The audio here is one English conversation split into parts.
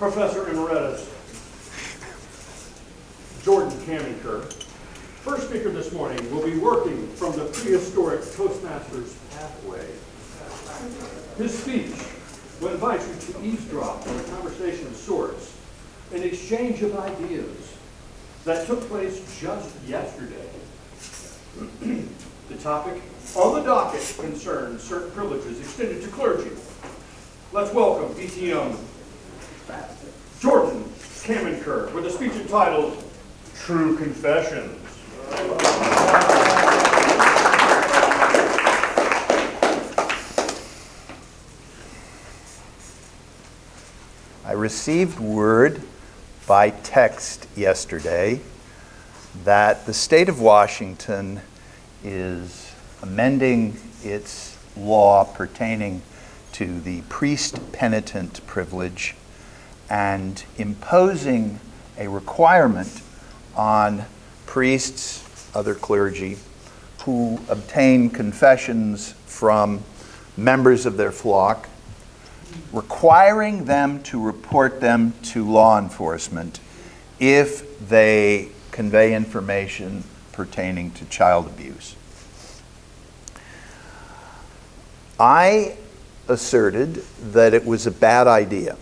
Professor Emeritus Jordon Camenker, first speaker this morning, will be working from the prehistoric Toastmasters pathway. His speech will invite you to eavesdrop on a conversation of sorts, an exchange of ideas that took place just yesterday. The topic on the docket concerns certain privileges extended to clergy. Let's welcome WPTM Jordon Camenker with a speech entitled True Confessions. I received word by text yesterday that the state of Washington is amending its law pertaining to the priest-penitent privilege and imposing a requirement on priests, other clergy, who obtain confessions from members of their flock, requiring them to report them to law enforcement if they convey information pertaining to child abuse. I asserted that it was a bad idea.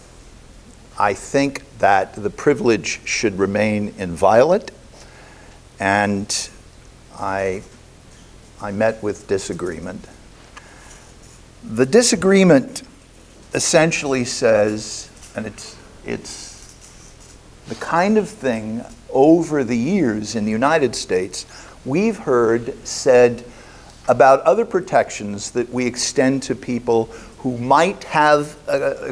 I think that the privilege should remain inviolate, and I met with disagreement. The disagreement essentially says, and it's the kind of thing over the years in the United States we've heard said about other protections that we extend to people who might have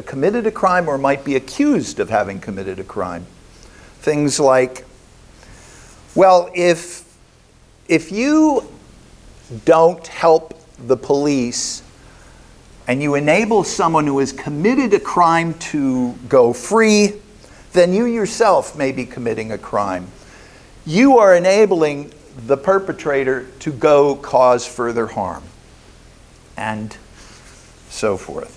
committed a crime or might be accused of having committed a crime. Things like, well, if you don't help the police and you enable someone who has committed a crime to go free, then you yourself may be committing a crime. You are enabling the perpetrator to go cause further harm, and so forth.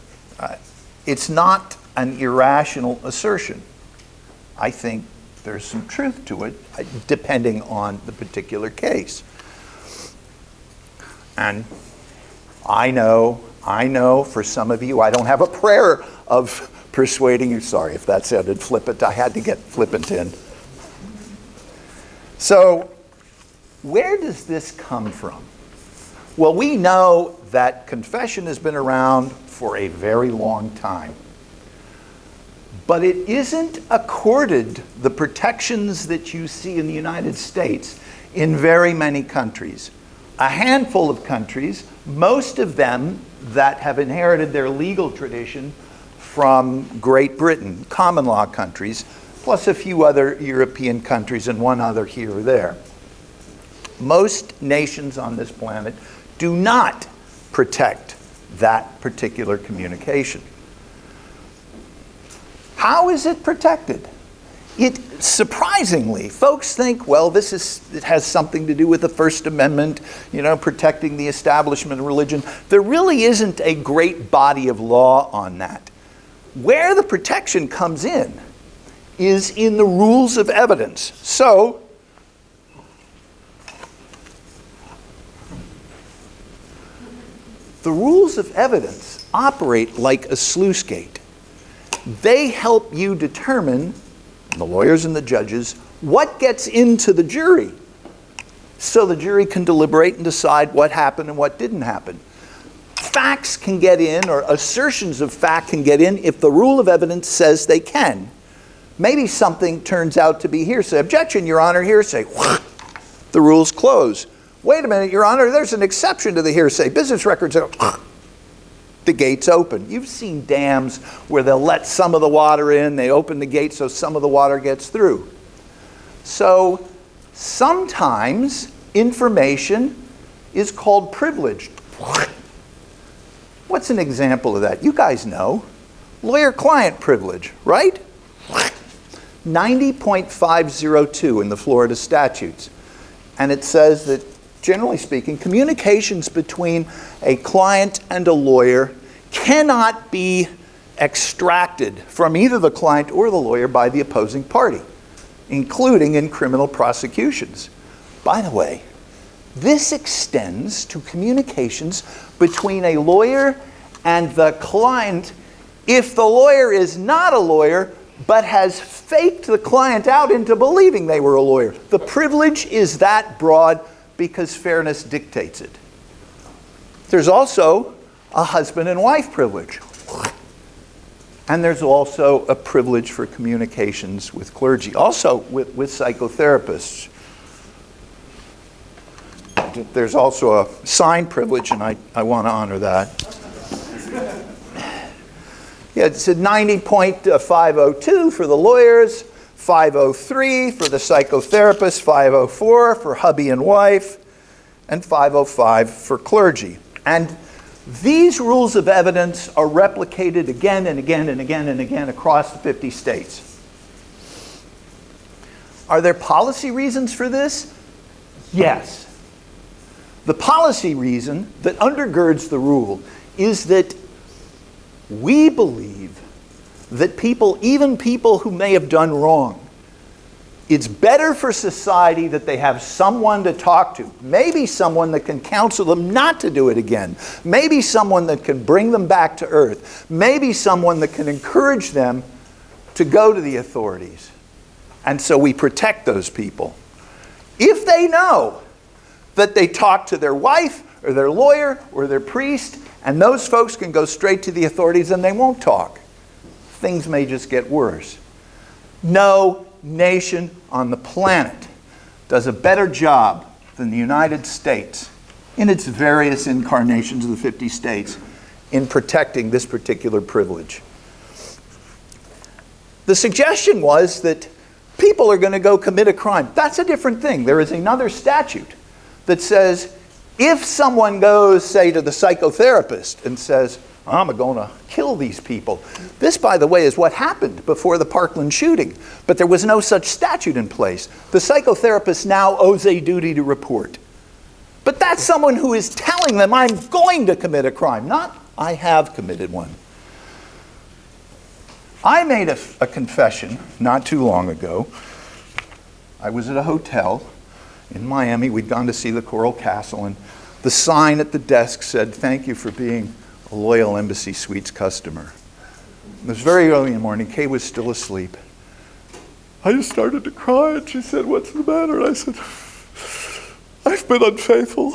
It's not an irrational assertion. I think there's some truth to it, depending on the particular case. And I know for some of you, I don't have a prayer of persuading you. Sorry if that sounded flippant. I had to get flippant in. So, where does this come from? Well, we know that confession has been around for a very long time. But it isn't accorded the protections that you see in the United States in very many countries. A handful of countries, most of them that have inherited their legal tradition from Great Britain, common law countries, plus a few other European countries and one other here or there. Most nations on this planet do not protect that particular communication. How is it protected? It surprisingly, folks think, well, it has something to do with the First Amendment, protecting the establishment of religion. There really isn't a great body of law on that. Where the protection comes in is in the rules of evidence. So, the rules of evidence operate like a sluice gate. They help you determine, the lawyers and the judges, what gets into the jury, so the jury can deliberate and decide what happened and what didn't happen. Facts can get in, or assertions of fact can get in, if the rule of evidence says they can. Maybe something turns out to be hearsay. Objection, Your Honor, hearsay. The rules close. Wait a minute, Your Honor, there's an exception to the hearsay. Business records, the gate's open. You've seen dams where they'll let some of the water in, they open the gate so some of the water gets through. So sometimes information is called privileged. What's an example of that? You guys know. Lawyer-client privilege, right? 90.502 in the Florida statutes. And it says that, generally speaking, communications between a client and a lawyer cannot be extracted from either the client or the lawyer by the opposing party, including in criminal prosecutions. By the way, this extends to communications between a lawyer and the client if the lawyer is not a lawyer but has faked the client out into believing they were a lawyer. The privilege is that broad because fairness dictates it. There's also a husband and wife privilege. And there's also a privilege for communications with clergy, also with psychotherapists. There's also a sign privilege, and I want to honor that. Yeah, it's a 90.502 for the lawyers, 503 for the psychotherapists, 504 for hubby and wife, and 505 for clergy. And these rules of evidence are replicated again and again and again and again across the 50 states. Are there policy reasons for this? Yes. The policy reason that undergirds the rule is that we believe that people, even people who may have done wrong, it's better for society that they have someone to talk to. Maybe someone that can counsel them not to do it again. Maybe someone that can bring them back to earth. Maybe someone that can encourage them to go to the authorities. And so we protect those people. If they know that they talk to their wife or their lawyer or their priest, and those folks can go straight to the authorities and they won't talk, things may just get worse. No nation on the planet does a better job than the United States in its various incarnations of the 50 states in protecting this particular privilege. The suggestion was that people are going to go commit a crime. That's a different thing. There is another statute that says if someone goes, say, to the psychotherapist and says, I'm going to kill these people. This, by the way, is what happened before the Parkland shooting. But there was no such statute in place. The psychotherapist now owes a duty to report. But that's someone who is telling them, I'm going to commit a crime, not I have committed one. I made a confession not too long ago. I was at a hotel in Miami. We'd gone to see the Coral Castle, and the sign at the desk said, thank you for being a loyal Embassy Suites customer. It was very early in the morning. Kay was still asleep. I just started to cry, and she said, what's the matter? And I said, I've been unfaithful.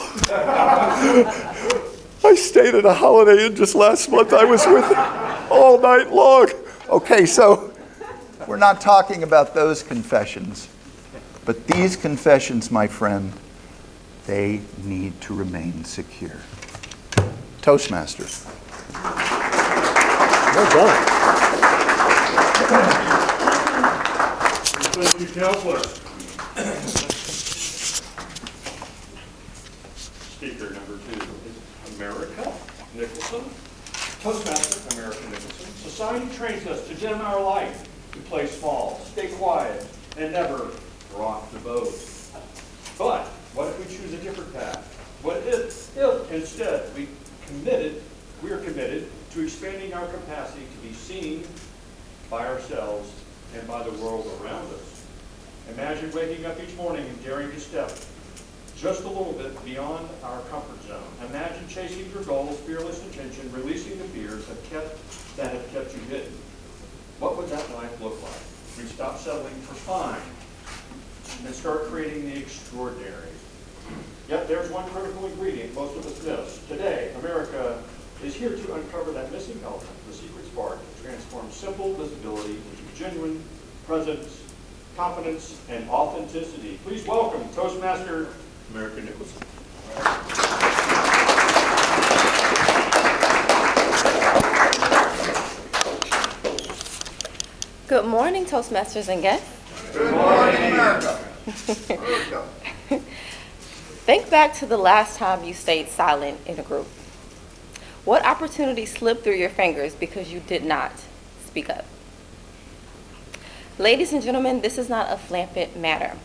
I stayed at a Holiday Inn just last month. I was with her all night long. Okay, so we're not talking about those confessions. But these confessions, my friend, they need to remain secure. Toastmasters. Well done. Thank you, Counselor. Speaker number 2 is Amirica, Nicholson. Toastmaster, Amirica, Nicholson. Society trains us to dim our light, to play small, stay quiet, and never rock the boat. But what if we choose a different path? What if instead we are committed to expanding our capacity to be seen by ourselves and by the world around us? Imagine waking up each morning and daring to step just a little bit beyond our comfort zone. Imagine chasing your goals, fearless intention, releasing the fears that have kept you hidden. What would that life look like? We'd stop settling for fine and start creating the extraordinary. Yet there's one critical ingredient most of us miss. Today, Amirica is here to uncover that missing element, the secret spark that transforms simple visibility into genuine presence, confidence, and authenticity. Please welcome Toastmaster Amirica Nicholson. Good morning, Toastmasters and guests. Good morning, America. Think back to the last time you stayed silent in a group. What opportunity slipped through your fingers because you did not speak up? Ladies and gentlemen, this is not a flippant matter.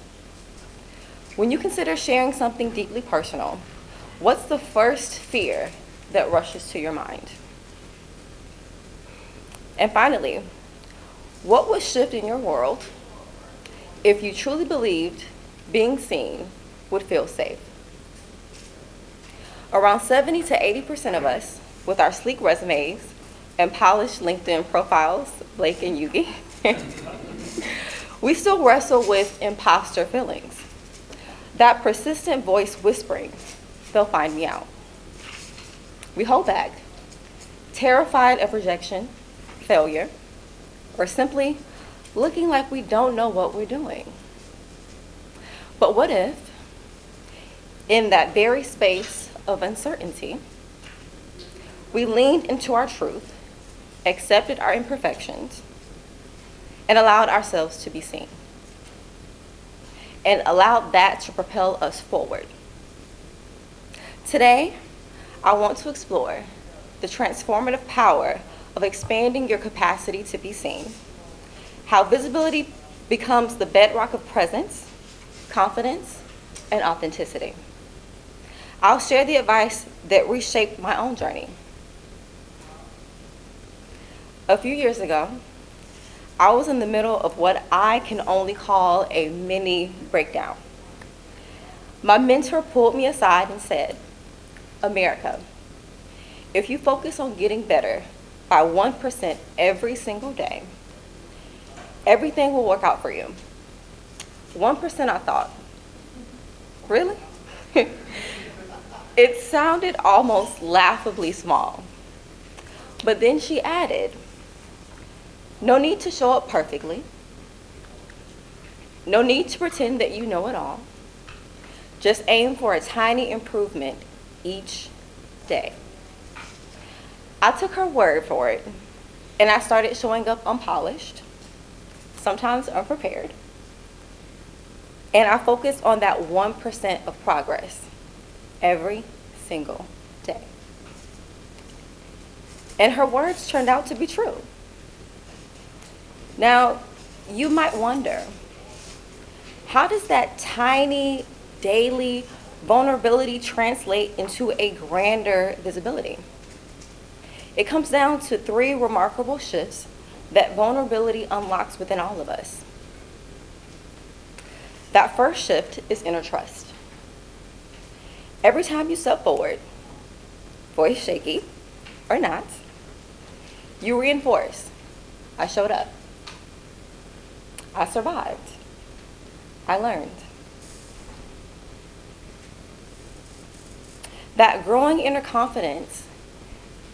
When you consider sharing something deeply personal, what's the first fear that rushes to your mind? And finally, what would shift in your world if you truly believed being seen would feel safe? Around 70 to 80% of us, with our sleek resumes and polished LinkedIn profiles, Blake and Yugi, we still wrestle with imposter feelings. That persistent voice whispering, they'll find me out. We hold back, terrified of rejection, failure, or simply looking like we don't know what we're doing. But what if, in that very space of uncertainty, we leaned into our truth, accepted our imperfections, and allowed ourselves to be seen, and allowed that to propel us forward? Today, I want to explore the transformative power of expanding your capacity to be seen, how visibility becomes the bedrock of presence, confidence, and authenticity. I'll share the advice that reshaped my own journey. A few years ago, I was in the middle of what I can only call a mini breakdown. My mentor pulled me aside and said, "Amirica, if you focus on getting better by 1% every single day, everything will work out for you." 1%, I thought. Really? It sounded almost laughably small. But then she added, "No need to show up perfectly. No need to pretend that you know it all. Just aim for a tiny improvement each day." I took her word for it, and I started showing up unpolished, sometimes unprepared. And I focused on that 1% of progress every single day. And her words turned out to be true. Now, you might wonder, how does that tiny daily vulnerability translate into a grander visibility? It comes down to 3 remarkable shifts that vulnerability unlocks within all of us. That first shift is inner trust. Every time you step forward, voice shaky or not, you reinforce, "I showed up. I survived. I learned." That growing inner confidence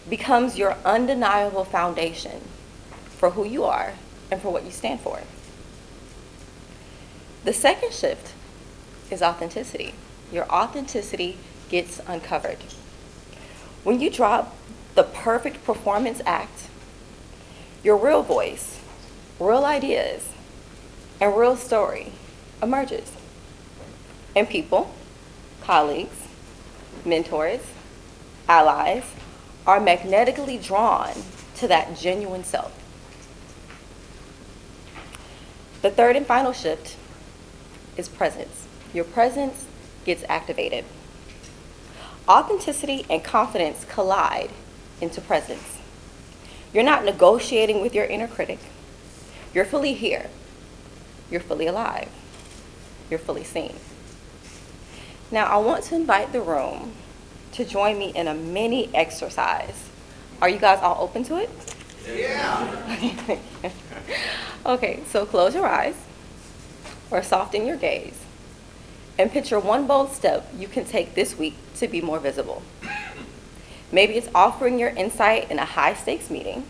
becomes your undeniable foundation for who you are and for what you stand for. The second shift is authenticity. Your authenticity gets uncovered. When you drop the perfect performance act, your real voice, real ideas, and real story emerges. And people, colleagues, mentors, allies are magnetically drawn to that genuine self. The third and final shift is presence. Your presence gets activated. Authenticity and confidence collide into presence. You're not negotiating with your inner critic. You're fully here. You're fully alive. You're fully seen. Now, I want to invite the room to join me in a mini exercise. Are you guys all open to it? Yeah. Okay, so close your eyes or soften your gaze and picture one bold step you can take this week to be more visible. Maybe it's offering your insight in a high-stakes meeting,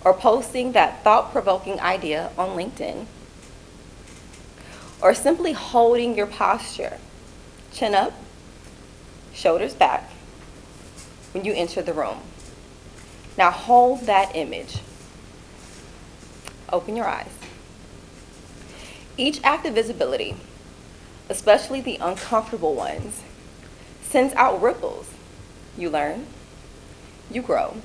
or posting that thought-provoking idea on LinkedIn, or simply holding your posture, chin up, shoulders back, when you enter the room. Now hold that image. Open your eyes. Each act of visibility, especially the uncomfortable ones, sends out ripples. You learn, you grow,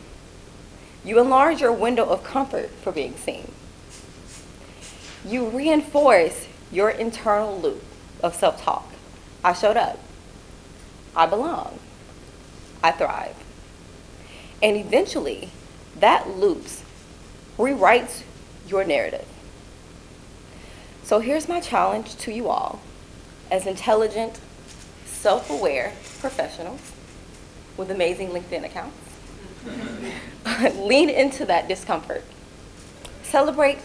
you enlarge your window of comfort for being seen. You reinforce your internal loop of self-talk. I showed up. I belong. I thrive. And eventually, that loops rewrites your narrative. So here's my challenge to you all as intelligent, self-aware professionals with amazing LinkedIn accounts. Lean into that discomfort. Celebrate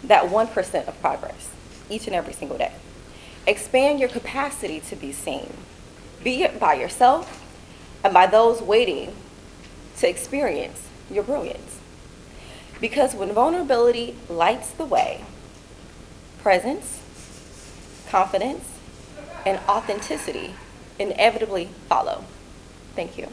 that 1% of progress each and every single day. Expand your capacity to be seen, be it by yourself and by those waiting to experience your brilliance. Because when vulnerability lights the way, presence, confidence, and authenticity inevitably follow. Thank you.